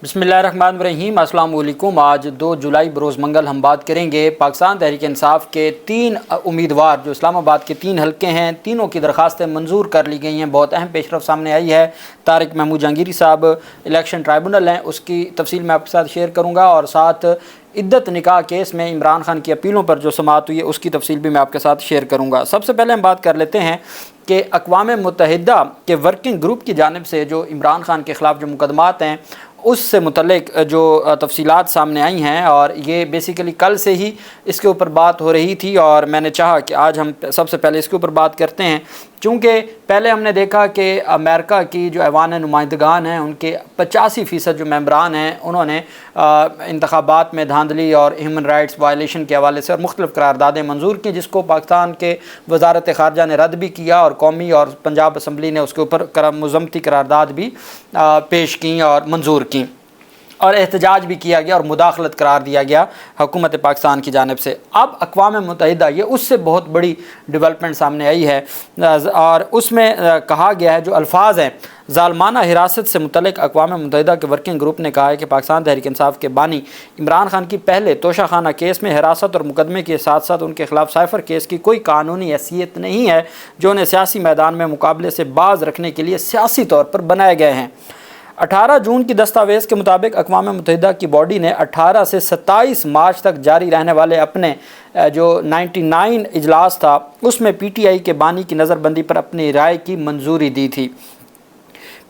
बिस्मिल्लाहिर्रहमानिर्रहीम। अस्सलाम वालेकुम। आज 2 जुलाई बरोज़ मंगल हम बात करेंगे पाकिस्तान तहरीक इंसाफ के 3 उम्मीदवार जो इस्लामाबाद के 3 हलके हैं, तीनों की दरख्वास्तें मंजूर कर ली गई हैं। बहुत अहम पेशरफ सामने आई है। तारिक महमूद जहांगीरी साहब इलेक्शन ट्राइब्यूनल हैं, उसकी तफसील मैं आपके साथ शेयर करूँगा और साथ इद्दत निकाह केस में इमरान खान की अपीलों पर जो समाअत हुई है उसकी तफसील भी मैं आपके साथ शेयर करूँगा। सबसे पहले हम बात कर लेते हैं कि अक़वाम मुत्तहिदा के वर्किंग ग्रुप की जानिब से जो इमरान खान के ख़िलाफ़ जो मुकदमात हैं उससे मुतल्लिक जो तफसीलात सामने आई हैं, और ये बेसिकली कल से ही इसके ऊपर बात हो रही थी और मैंने चाहा कि आज हम सबसे पहले इसके ऊपर बात करते हैं। चूँकि पहले हमने देखा कि अमेरिका की जो ऐवान नुमाइंदगान हैं उनके 85% जो मेंबरान हैं उन्होंने इंतखाबात में धांधली और ह्यूमन राइट्स वायलेशन के हवाले से और मुख्तलिफ़ करारदादें मंजूर की, जिसको पाकिस्तान के वज़ारत ख़ारजा ने रद्द भी किया और कौमी और पंजाब असम्बली ने उसके ऊपर मुज़म्मती करारदाद भी पेश की और मंजूर की और एहतजाज भी किया गया और मुदाखलत करार दिया गया हुकूमत पाकिस्तान की जानिब से। अब अक़वाम मुत्तहिदा ये उससे बहुत बड़ी डेवलपमेंट सामने आई है और उसमें कहा गया है, जो अल्फाज हैं ज़ालमाना हिरासत से मुतल्लिक़ अक़वाम मुत्तहिदा के वर्किंग ग्रुप ने कहा है कि पाकिस्तान तहरीक इंसाफ के बानी इमरान खान की पहले तोशाखाना केस में हिरासत और मुकदमे के साथ साथ उनके ख़िलाफ़ साइफ़र केस की कोई कानूनी हैसियत नहीं है, जो उन्हें सियासी मैदान में मुकाबले से बाज रखने के लिए सियासी तौर पर बनाए गए हैं। 18 जून की दस्तावेज़ के मुताबिक अक़वाम मुत्तहिदा की बॉडी ने 18 से 27 मार्च तक जारी रहने वाले अपने जो 99 इजलास था उसमें PTI के बानी की नज़रबंदी पर अपनी राय की मंजूरी दी थी।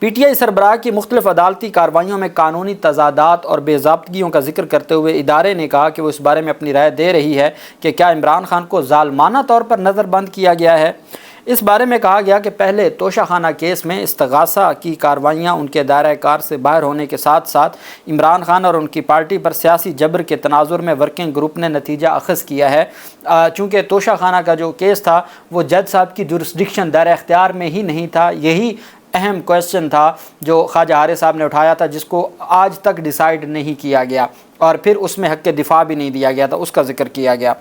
PTI सरबराह की मुख्तलिफ़ अदालती कार्रवाइयों में कानूनी तज़ादात और बेज़ाब्तगियों का जिक्र करते हुए इदारे ने कहा कि वो इस बारे में अपनी राय दे रही है कि क्या इमरान खान को ज़ालमाना तौर पर नज़रबंद किया गया है। इस बारे में कहा गया कि पहले तोशाखाना केस में इस्तगासा की कार्रवाइयाँ उनके दायरा कार से बाहर होने के साथ साथ इमरान खान और उनकी पार्टी पर सियासी जबर के तनाजुर में वर्किंग ग्रुप ने नतीजा अखज़ किया है। चूँकि तोशाखाना का जो केस था वो जज साहब की जुरिस्डिक्शन दायरा इख्तियार में ही नहीं था। यही अहम क्वेश्चन था जो ख्वाजा हारिस साहब ने उठाया था, जिसको आज तक डिसाइड नहीं किया गया और फिर उसमें हक़ दिफा भी नहीं दिया गया था, उसका जिक्र किया गया।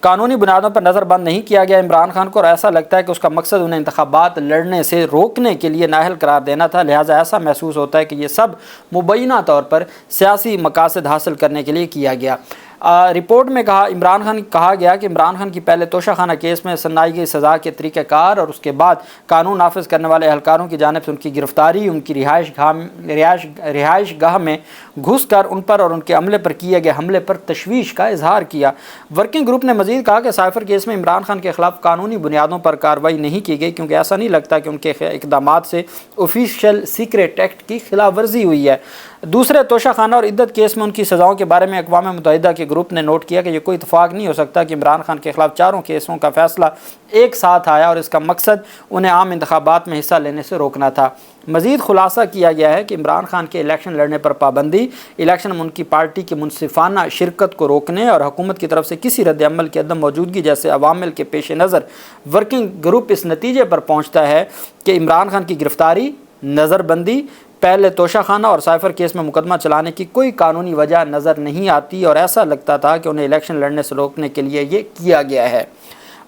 कानूनी बुनियादों पर नज़रबंद नहीं किया गया इमरान खान को और ऐसा लगता है कि उसका मकसद उन्हें इंतखाबात लड़ने से रोकने के लिए नाअहल करार देना था। लिहाजा ऐसा महसूस होता है कि ये सब मुबैना तौर पर सियासी मकासद हासिल करने के लिए किया गया। रिपोर्ट में कहा गया कि इमरान खान की पहले तोशाखाना केस में सुनाई गई सज़ा के तरीक़ाकार और उसके बाद कानून नाफिज करने वाले एहलकारों की जानिब से उनकी गिरफ़्तारी, उनकी रिहाइश गाह में घुस कर उन पर और उनके अमले पर किए गए हमले पर तशवीश का इजहार किया। वर्किंग ग्रुप ने मज़ीद कहा कि साइफ़र केस में इमरान खान के ख़िलाफ़ कानूनी बुनियादों पर कार्रवाई नहीं की गई क्योंकि ऐसा नहीं लगता कि उनके इक़दामात से ऑफिशियल सीक्रेट एक्ट की खिलाफ वर्जी हुई है। दूसरे तोशाखाना और इद्दत केस में उनकी सज़ाओं के बारे में अक़वाम मुत्तहिदा के ग्रुप ने नोट किया कि यह कोई इत्तफ़ाक़ नहीं हो सकता कि इमरान खान के ख़िलाफ़ चारों केसों का फ़ैसला एक साथ आया और इसका मकसद उन्हें आम इंतखाबात में हिस्सा लेने से रोकना था। मज़ीद खुलासा किया गया है कि इमरान खान के इलेक्शन लड़ने पर पाबंदी, इलेक्शन में उनकी पार्टी की मुनसिफाना शिरकत को रोकने और हुकूमत की तरफ से किसी रद्द-ए-अमल की अदम मौजूदगी जैसे अवामिल के पेश नज़र वर्किंग ग्रुप इस नतीजे पर पहुँचता है कि इमरान खान की गिरफ़्तारी, नज़रबंदी, पहले तोशाखाना और साइफ़र केस में मुकदमा चलाने की कोई कानूनी वजह नज़र नहीं आती और ऐसा लगता था कि उन्हें इलेक्शन लड़ने से रोकने के लिए ये किया गया है।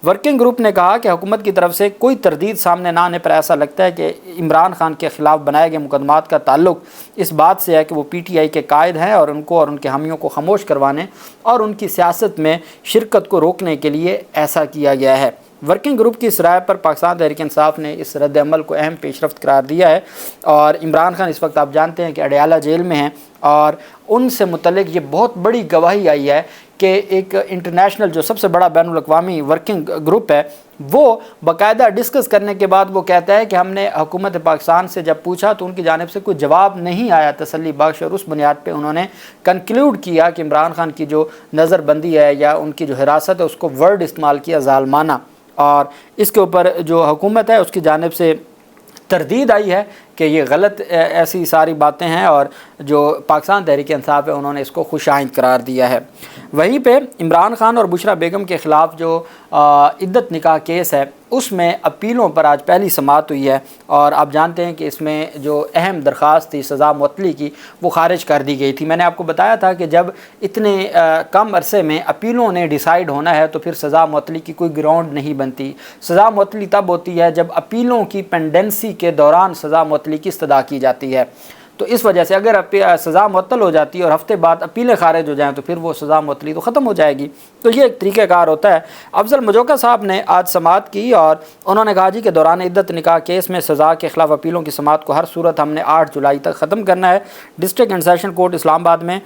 वर्किंग ग्रुप ने कहा कि हुकूमत की तरफ से कोई तरदीद सामने ना आने पर ऐसा लगता है कि इमरान खान के ख़िलाफ़ बनाए गए मुकदमात का ताल्लुक इस बात से है कि वो PTI के कायद हैं और उनको और उनके हामियों को खामोश करवाने और उनकी सियासत में शिरकत को रोकने के लिए ऐसा किया गया है। वर्किंग ग्रुप की इस राय पर पाकिस्तान तहरीक इंसाफ ने इस रद्द अमल को अहम पेशरफ्त करार दिया है और इमरान खान इस वक्त आप जानते हैं कि अडयाला जेल में हैं और उनसे मुतल्लिक ये बहुत बड़ी गवाही आई है कि एक इंटरनेशनल जो सबसे बड़ा बैनुल अक़वामी वर्किंग ग्रुप है वो बाकायदा डिस्कस करने के बाद वो कहता है कि हमने हुकूमत पाकिस्तान से जब पूछा तो उनकी जानिब से कोई जवाब नहीं आया तसल्ली बख्श, और उस बुनियाद पे उन्होंने कंक्लूड किया कि इमरान खान की जो नज़रबंदी है या उनकी जो हिरासत है उसको वर्ड इस्तेमाल किया ज़ालमाना, और इसके ऊपर जो हुकूमत है उसकी जानिब से तरदीद आई है कि ये गलत ऐसी सारी बातें हैं और जो पाकिस्तान तहरीक इंसाफ है उन्होंने इसको खुशाइंद करार दिया है। वहीं पे इमरान खान और बुशरा बेगम के ख़िलाफ़ जो इद्दत निकाह केस है उसमें अपीलों पर आज पहली समाअत हुई है और आप जानते हैं कि इसमें जो अहम दरख्वास्त थी सज़ा मुअत्तली की वो ख़ारिज कर दी गई थी। मैंने आपको बताया था कि जब इतने कम अरसे में अपीलों ने डिसाइड होना है तो फिर सज़ा मुअत्तली की कोई ग्राउंड नहीं बनती। सज़ा मुअत्तली तब होती है जब अपीलों की पेंडेंसी के दौरान सज़ा मुअत्तली की इस्तदा की जाती है। تو اس وجہ سے اگر سزا معطل ہو جاتی ہے اور ہفتے بعد اپیلیں خارج ہو جائیں تو پھر وہ سزا معطلی تو ختم ہو جائے گی۔ تو یہ ایک طریقہ کار ہوتا ہے۔ افضل مجوکا صاحب نے آج سماعت کی اور انہوں نے کہا جی کہ دوران عدت نکاح کیس میں سزا کے خلاف اپیلوں کی سماعت کو ہر صورت ہم نے 8 جولائی تک ختم کرنا ہے۔ ڈسٹرکٹ اینڈ سیشن کورٹ اسلام آباد میں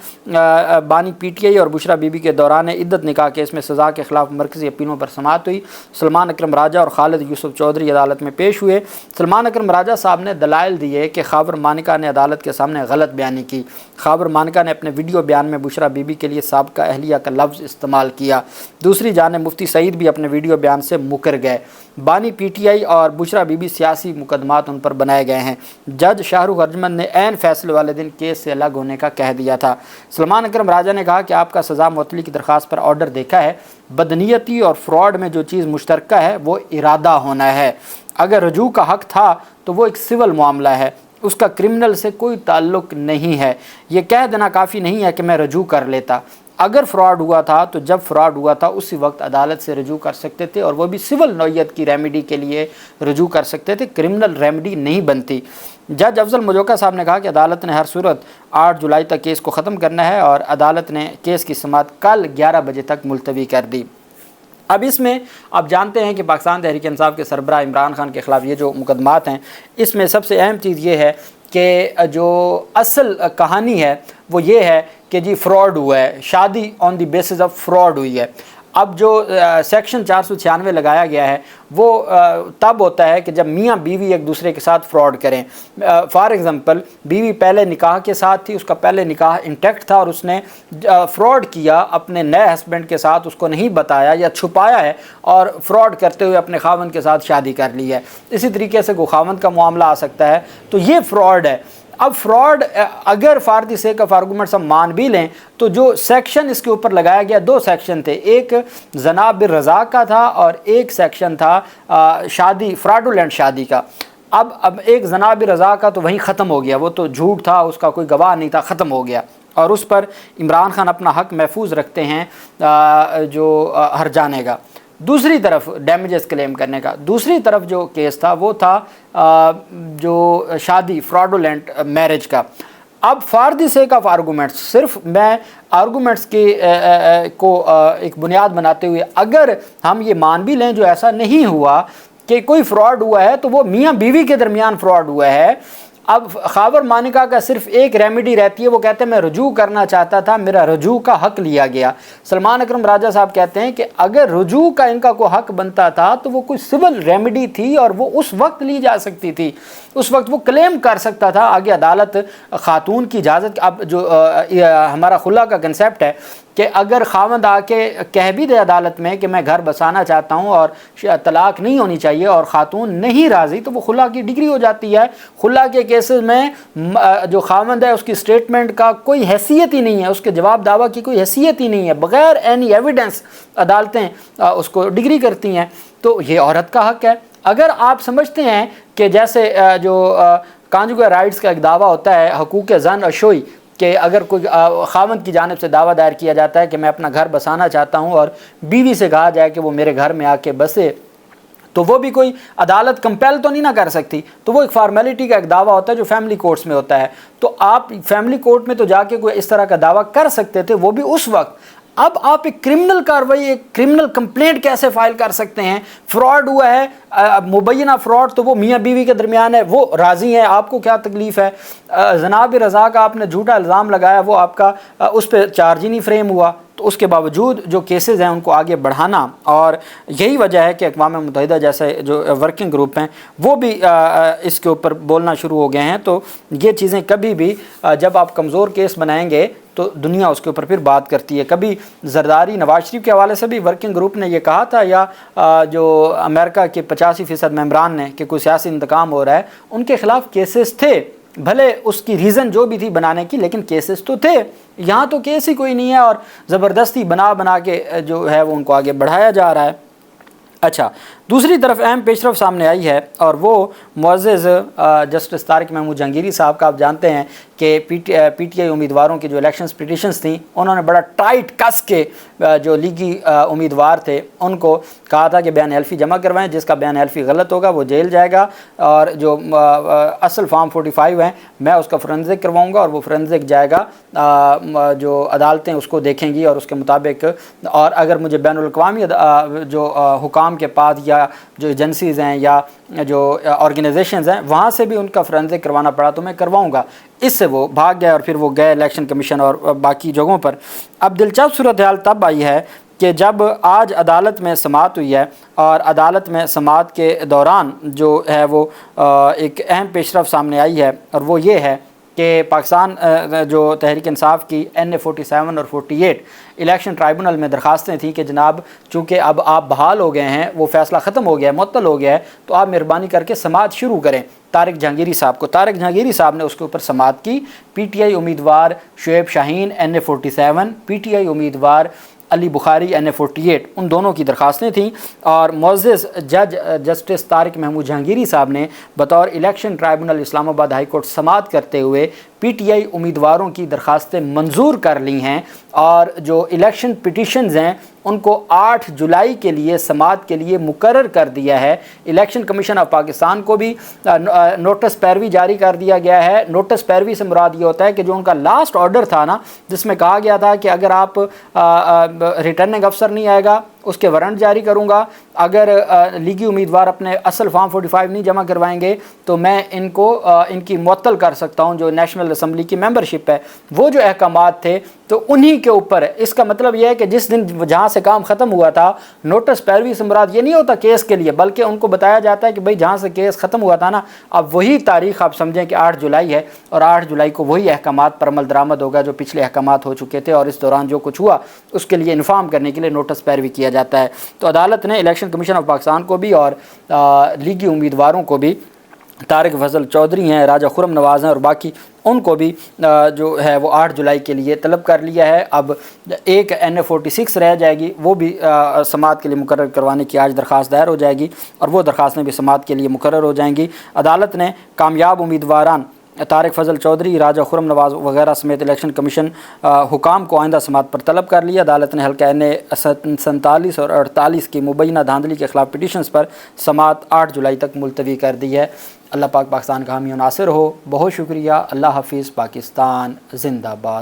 بانی پی ٹی آئی اور بشرا بی بی کے دوران عدت نکاح کیس میں سزا کے خلاف مرکزی اپیلوں پر سماعت ہوئی۔ سلمان اکرم راجہ اور خالد یوسف چودھری عدالت میں پیش ہوئے۔ سلمان اکرم راجہ صاحب نے دلائل دیے کہ خاور مانیکا نے عدالت کے سامنے غلط بیانی کی۔ خاور مانیکا نے اپنے ویڈیو بیان میں بشرا بی بی کے لیے سابقہ اہلیہ کا لفظ استعمال کیا۔ دوسری جانب مفتی سعید بھی اپنے ویڈیو بیان سے مکر گئے۔ بانی پی ٹی آئی اور بشرا بی بی سیاسی مقدمات ان پر بنائے گئے ہیں۔ جج شاہ رخ ارجمند نے عین فیصلے والے دن کیس سے الگ ہونے کا کہہ دیا تھا۔ سلمان اکرم راجہ نے کہا کہ آپ کا سزا معطلی کی درخواست پر آرڈر دیکھا ہے۔ بدنیتی اور فراڈ میں جو چیز مشترکہ ہے وہ ارادہ ہونا ہے۔ اگر رجوع کا حق تھا تو وہ ایک سول معاملہ ہے، اس کا کرمنل سے کوئی تعلق نہیں ہے۔ یہ کہہ دینا کافی نہیں ہے کہ میں رجوع کر لیتا۔ اگر فراڈ ہوا تھا تو جب فراڈ ہوا تھا اسی وقت عدالت سے رجوع کر سکتے تھے، اور وہ بھی سول نوعیت کی ریمیڈی کے لیے رجوع کر سکتے تھے، کرمنل ریمیڈی نہیں بنتی۔ جج افضل مجوکا صاحب نے کہا کہ عدالت نے ہر صورت 8 جولائی تک کیس کو ختم کرنا ہے اور عدالت نے کیس کی سماعت کل 11 بجے تک ملتوی کر دی۔ اب اس میں آپ جانتے ہیں کہ پاکستان تحریک انصاف کے سربراہ عمران خان کے خلاف یہ جو مقدمات ہیں، اس میں سب سے اہم چیز یہ ہے کہ جو اصل کہانی ہے وہ یہ ہے کہ جی فراڈ ہوا ہے، شادی آن دی بیسس آف فراڈ ہوئی ہے۔ اب جو سیکشن 496 لگایا گیا ہے وہ تب ہوتا ہے کہ جب میاں بیوی ایک دوسرے کے ساتھ فراڈ کریں۔ فار ایگزامپل بیوی پہلے نکاح کے ساتھ تھی، اس کا پہلے نکاح انٹیکٹ تھا اور اس نے فراڈ کیا اپنے نئے ہسبینڈ کے ساتھ، اس کو نہیں بتایا یا چھپایا ہے اور فراڈ کرتے ہوئے اپنے خاوند کے ساتھ شادی کر لی ہے۔ اسی طریقے سے کوئی خاوند کا معاملہ آ سکتا ہے، تو یہ فراڈ ہے۔ اب فراڈ اگر for the sake of arguments ہم مان بھی لیں تو جو سیکشن اس کے اوپر لگایا گیا، 2 سیکشن تھے، ایک زنا بالرضا کا تھا اور ایک سیکشن تھا شادی فراڈولینٹ شادی کا۔ اب ایک زنا بالرضا کا تو وہیں ختم ہو گیا، وہ تو جھوٹ تھا، اس کا کوئی گواہ نہیں تھا، ختم ہو گیا، اور اس پر عمران خان اپنا حق محفوظ رکھتے ہیں جو ہرجانے کا۔ دوسری طرف ڈیمیجز کلیم کرنے کا، دوسری طرف جو کیس تھا وہ تھا جو شادی فراڈولینٹ میرج کا۔ اب for the sake of arguments, صرف میں آرگومنٹس کو ایک بنیاد بناتے ہوئے اگر ہم یہ مان بھی لیں جو ایسا نہیں ہوا کہ کوئی فراڈ ہوا ہے تو وہ میاں بیوی کے درمیان فراڈ ہوا ہے۔ اب خاور مانیکا کا صرف ایک ریمیڈی رہتی ہے، وہ کہتے ہیں میں رجوع کرنا چاہتا تھا، میرا رجوع کا حق لیا گیا۔ سلمان اکرم راجہ صاحب کہتے ہیں کہ اگر رجوع کا ان کا کوئی حق بنتا تھا تو وہ کوئی سول ریمیڈی تھی اور وہ اس وقت لی جا سکتی تھی، اس وقت وہ کلیم کر سکتا تھا آگے عدالت خاتون کی اجازت۔ اب جو ہمارا خلا کا کنسیپٹ ہے کہ اگر خاوند آ کے کہہ بھی دے عدالت میں کہ میں گھر بسانا چاہتا ہوں اور طلاق نہیں ہونی چاہیے اور خاتون نہیں راضی، تو وہ خلا کی ڈگری ہو جاتی ہے۔ خلا کے کیسز میں جو خاوند ہے اس کی سٹیٹمنٹ کا کوئی حیثیت ہی نہیں ہے، اس کے جواب دعویٰ کی کوئی حیثیت ہی نہیں ہے، بغیر اینی ایویڈنس عدالتیں اس کو ڈگری کرتی ہیں۔ تو یہ عورت کا حق ہے۔ اگر آپ سمجھتے ہیں کہ جیسے جو کانجوگل رائٹس کا ایک دعویٰ ہوتا ہے، حقوق زن اشوئی، کہ اگر کوئی خاوند کی جانب سے دعویٰ دائر کیا جاتا ہے کہ میں اپنا گھر بسانا چاہتا ہوں اور بیوی سے کہا جائے کہ وہ میرے گھر میں آ کے بسے، تو وہ بھی کوئی عدالت کمپیل تو نہیں نہ کر سکتی، تو وہ ایک فارمیلٹی کا ایک دعویٰ ہوتا ہے جو فیملی کورٹس میں ہوتا ہے۔ تو آپ فیملی کورٹ میں تو جا کے کوئی اس طرح کا دعویٰ کر سکتے تھے، وہ بھی اس وقت۔ اب آپ ایک کرمنل کاروائی، ایک کرمنل کمپلینٹ کیسے فائل کر سکتے ہیں؟ فراڈ ہوا ہے، مبینہ فراڈ، تو وہ میاں بیوی کے درمیان ہے، وہ راضی ہیں، آپ کو کیا تکلیف ہے؟ زنا برضا کا آپ نے جھوٹا الزام لگایا، وہ آپ کا اس پہ چارج ہی نہیں فریم ہوا، تو اس کے باوجود جو کیسز ہیں ان کو آگے بڑھانا، اور یہی وجہ ہے کہ اقوام متحدہ جیسے جو ورکنگ گروپ ہیں وہ بھی اس کے اوپر بولنا شروع ہو گئے ہیں۔ تو یہ چیزیں کبھی بھی جب آپ کمزور کیس بنائیں گے تو دنیا اس کے اوپر پھر بات کرتی ہے۔ کبھی زرداری نواز شریف کے حوالے سے بھی ورکنگ گروپ نے یہ کہا تھا، یا جو امریکہ کے 85% ممبران نے، کہ کوئی سیاسی انتقام ہو رہا ہے، ان کے خلاف کیسز تھے، بھلے اس کی ریزن جو بھی تھی بنانے کی، لیکن کیسز تو تھے۔ یہاں تو کیس ہی کوئی نہیں ہے اور زبردستی بنا کے جو ہے وہ ان کو آگے بڑھایا جا رہا ہے۔ اچھا، दूसरी तरफ अहम पेशरफ सामने आई है और वो मुअज़्ज़ज़ जस्टिस तारिक महमूद जहांगीरी साहब का आप जानते हैं कि पीटीआई उम्मीदवारों की जो इलेक्शंस पिटिशंस थी उन्होंने बड़ा टाइट कस के जो लीगी उम्मीदवार थे उनको कहा था कि बयान हल्फी जमा करवाएं, जिसका बयान हल्फी गलत होगा वो जेल जाएगा, और जो असल फॉर्म 45 हैं मैं उसका फोरेंसिक करवाऊंगा और वो फोरेंसिक जाएगा, जो अदालतें उसको देखेंगी और उसके मुताबिक, और अगर मुझे बैनुल अक़वामी जो हुकाम के पास या जो एजेंसीज़ हैं या जो ऑर्गेनाइजेशंस हैं वहाँ से भी उनका फोरेंसिक करवाना पड़ा तो मैं करवाऊँगा। इससे वो भाग गए और फिर वो गए इलेक्शन कमीशन और बाकी जगहों पर। अब दिलचस्प सूरत हाल तब आई है कि जब आज अदालत में समाअत हुई है और अदालत में समाअत के दौरान जो है वो एक अहम पेशरफ सामने आई है, और वो ये है कि पाकिस्तान जो तहरीक इंसाफ की NA 47 और 48 इलेक्शन ट्राइब्यूनल में दरखास्तें थी कि जनाब चूँकि अब आप बहाल हो गए हैं, वो फ़ैसला ख़त्म हो गया है, मुअत्तल हो गया है, तो आप मेहरबानी करके समाअत शुरू करें तारिक जहांगीरी साहब को। तारिक जहांगीरी साहब ने उसके ऊपर समाअत की। PTI उम्मीदवार शुएब शाहीन NA 47, PTI उम्मीदवार अली बुखारी NA 48, उन दोनों की दरखास्तें थीं और मुअज़्ज़ज़ जज जस्टिस तारिक महमूद जहांगीरी साहब ने बतौर election tribunal Islamabad high court समाअत करते हुए PTI उम्मीदवारों की दरखास्तें मंजूर कर ली हैं और जो इलेक्शन पिटिशंस हैं उनको 8 जुलाई के लिए समाअत के लिए मुकर्रर कर दिया है। इलेक्शन कमीशन ऑफ पाकिस्तान को भी नोटिस पैरवी जारी कर दिया गया है। नोटिस पैरवी से मुराद ये होता है कि जो उनका लास्ट ऑर्डर था ना, जिसमें कहा गया था कि अगर आप रिटर्निंग अफसर नहीं आएगा उसके वारंट जारी करूंगा, अगर लीगी उम्मीदवार अपने असल फॉर्म 45 नहीं जमा करवाएंगे तो मैं इनको इनकी मुअत्तल कर सकता हूं, जो नेशनल असम्बली की मेंबरशिप है। वो जो अहकामात थे तो उन्हीं के ऊपर है। इसका मतलब यह है कि जिस दिन जहां से काम ख़त्म हुआ था, नोटिस पैरवी से मुराद ये नहीं होता केस के लिए, बल्कि उनको बताया जाता है कि भाई जहां से केस ख़त्म हुआ था ना, अब वही तारीख़ आप समझें कि 8 जुलाई है और 8 जुलाई को वही अहकामात पर अमल दरामद होगा जो पिछले अहकामात हो चुके थे, और इस दौरान जो कुछ हुआ उसके लिए इन्फॉर्म करने के लिए नोटिस पैरवी किया जाता है। तो अदालत ने इलेक्शन कमीशन ऑफ पाकिस्तान को भी और लीगी उम्मीदवारों को भी, तारिक फजल चौधरी हैं, राजा खुर्रम नवाज़ हैं और बाकी, उनको भी जो है वो 8 जुलाई के लिए तलब कर लिया है। अब एक NA 46 रह जाएगी, वो भी समाअत के लिए मुकर्रर करवाने की आज दरख्वास्त दायर हो जाएगी और वो दरख्वास्तें भी समाअत के लिए मुकर्रर हो जाएंगी। अदालत ने कामयाब उम्मीदवारान तारिक फजल चौधरी, राजा खुर्रम नवाज़ वगैरह समेत इलेक्शन कमीशन हुकाम को आइंदा समाअत पर तलब कर लिया। अदालत ने हल्का NA 47 और 48 की मुबैना धांधली के ख़िलाफ़ पिटिशंस पर समाअत 8 जुलाई तक मुलतवी कर दी है। अल्लाह पाक पाकिस्तान का हामी नासिर हो। बहुत शुक्रिया। अल्लाह हाफिज़। पाकिस्तान जिंदाबाद।